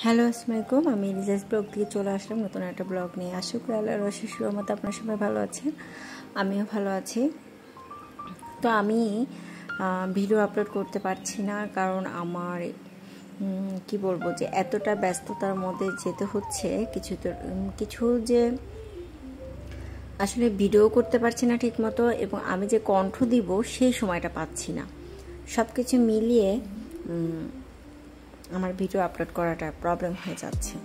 Hello আসসালামু আলাইকুম। আমি রিজাস ব্লগ থেকে চলে আসলাম নতুন একটা ব্লগ নিয়ে। আশা করি আল্লাহর অশেষ রহমত আপনার সবাই ভালো আছেন, আমিও ভালো আছি। তো আমি ভিডিও আপলোড করতে পারছি না, কারণ আমার কি বলবো যে এতটা ব্যস্ততার মধ্যে যেতে হচ্ছে কিছু যে আসলে ভিডিও করতে পারছি না ঠিক মতো, এবং আমি যে কণ্ঠ দিব সেই সময়টা পাচ্ছি না। সব কিছু মিলিয়ে আমার ভিডিও আপলোড করাটা প্রবলেম হয়ে যাচ্ছে।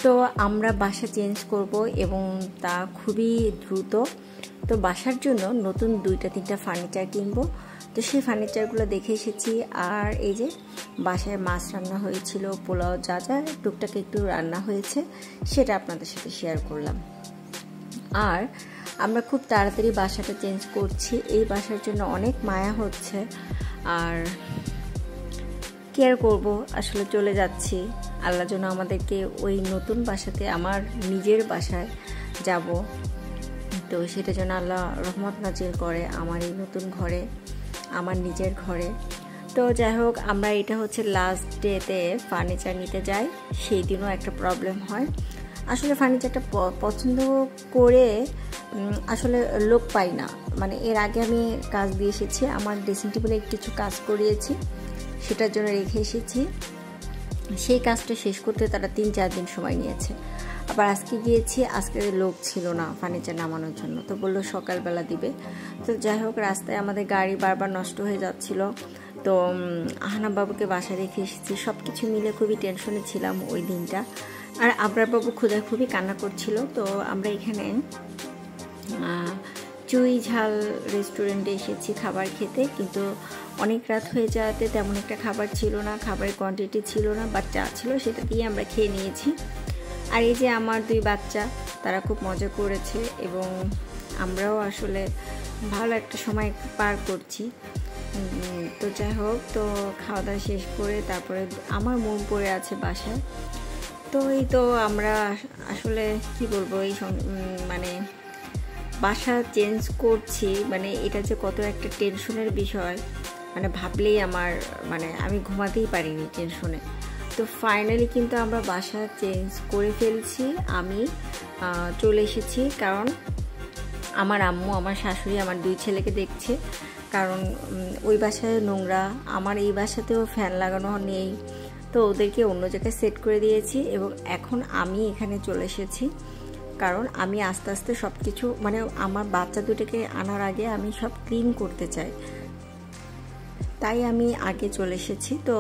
তো আমরা বাসা চেঞ্জ করব এবং তা খুবই দ্রুত। তো বাসার জন্য নতুন 2-3টা ফার্নিচার কিনবো। তো সেই ফার্নিচারগুলো দেখে এসেছি। আর এই যে বাসায় মাছ রান্না হয়েছিল, পোলাও, যা যা টুকটাক একটু রান্না হয়েছে সেটা আপনাদের সাথে শেয়ার করলাম। আর আমরা খুব তাড়াতাড়ি বাসাটা চেঞ্জ করছি। এই বাসার জন্য অনেক মায়া হচ্ছে, আর কেয়ার করব, আসলে চলে যাচ্ছি। আল্লাহ যেন আমাদেরকে ওই নতুন বাসাতে, আমার নিজের বাসায় যাব, তো সেটা যেন আল্লাহ রহমত নাজিল করে আমার এই নতুন ঘরে, আমার নিজের ঘরে। তো যাই হোক, আমরা এটা হচ্ছে লাস্ট ডেতে ফার্নিচার নিতে যাই, সেই দিনও একটা প্রবলেম হয়। আসলে ফার্নিচারটা পছন্দ করে আসলে লোক পাই না। মানে এর আগে আমি কাজ দিয়ে এসেছি, আমার ড্রেসিং টেবিলে কিছু কাজ করিয়েছি, সেটার জন্য রেখে এসেছি। সেই কাজটা শেষ করতে তারা 3-4 দিন সময় নিয়েছে। আবার আজকে গিয়েছি, আজকে লোক ছিল না ফার্নিচার নামানোর জন্য, তো বললো সকালবেলা দিবে। তো যাই হোক, রাস্তায় আমাদের গাড়ি বারবার নষ্ট হয়ে যাচ্ছিল। তো আহনাব বাবুকে বাসায় রেখে এসেছি। সব কিছু মিলে খুবই টেনশনে ছিলাম ওই দিনটা। আর আবরার বাবু ক্ষুধায় খুবই কান্না করছিল। তো আমরা এখানে চুই ঝাল রেস্টুরেন্টে এসেছি খাবার খেতে, কিন্তু অনেক রাত হয়ে যাওয়াতে তেমন একটা খাবার ছিল না, খাবারের কোয়ান্টিটি ছিল না, বাট যা ছিল সেটা দিয়ে আমরা খেয়ে নিয়েছি। আর এই যে আমার 2 বাচ্চা, তারা খুব মজা করেছে এবং আমরাও আসলে ভালো একটা সময় পার করছি। তো যাই হোক, তো খাওয়া দাওয়া শেষ করে তারপরে আমার মন পড়ে আছে বাসায়। তো এই তো আমরা আসলে কি বলবো, এই মানে বাসা চেঞ্জ করছি, মানে এটা যে কত একটা টেনশনের বিষয়, মানে ভাবলেই আমার আমি ঘুমাতেই পারিনি টেনশনে। তো ফাইনালি কিন্তু আমরা বাসা চেঞ্জ করে ফেলছি। আমি চলে এসেছি, কারণ আমার আম্মু, আমার শাশুড়ি আমার 2 ছেলেকে দেখছে, কারণ ওই বাসায় নোংরা, আমার এই বাসাতেও ফ্যান লাগানো নেই, তো ওদেরকে অন্য জায়গায় সেট করে দিয়েছি। এবং এখন আমি এখানে চলে এসেছি, কারণ আমি আস্তে আস্তে সব কিছু, মানে আমার বাচ্চা দুটোকে আনার আগে আমি সব ক্লিন করতে চাই, তাই আমি আগে চলে এসেছি। তো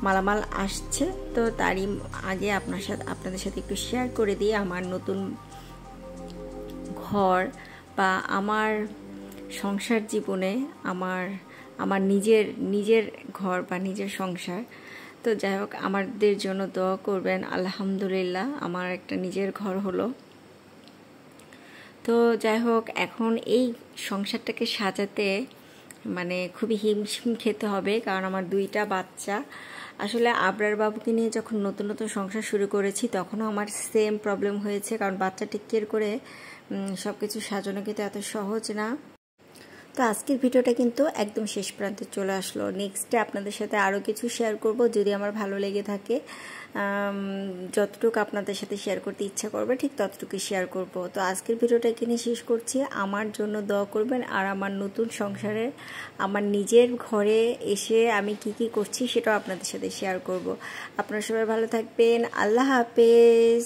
মালামাল আসছে, তো তারই আগে আপনাদের সাথে একটু শেয়ার করে দিই আমার নতুন ঘর বা আমার সংসার জীবনে, আমার নিজের ঘর বা নিজের সংসার। তো যাই হোক, আমাদের জন্য দোয়া করবেন। আলহামদুলিল্লাহ, আমার একটা নিজের ঘর হলো। তো যাই হোক, এখন এই সংসারটাকে সাজাতে খুবই হিমশিম খেতে হবে, কারণ আমার 2টা বাচ্চা। আসলে আবরার বাবুকে নিয়ে যখন নতুন নতুন সংসার শুরু করেছি, তখনও আমার সেম প্রবলেম হয়েছে, কারণ বাচ্চা টেক কেয়ার করে সব কিছু সাজানো কিন্তু এত সহজ না। তো আজকের ভিডিওটা কিন্তু একদম শেষ প্রান্তে চলে আসলো। নেক্সটে আপনাদের সাথে আরও কিছু শেয়ার করব, যদি আমার ভালো লেগে থাকে। যতটুকু আপনাদের সাথে শেয়ার করতে ইচ্ছা করবে ঠিক ততটুকুই শেয়ার করব। তো আজকের ভিডিওটা এখানে শেষ করছি। আমার জন্য দোয়া করবেন, আর আমার নতুন সংসারে, আমার নিজের ঘরে এসে আমি কি করছি সেটাও আপনাদের সাথে শেয়ার করব। আপনারা সবাই ভালো থাকবেন। আল্লাহ হাফেজ।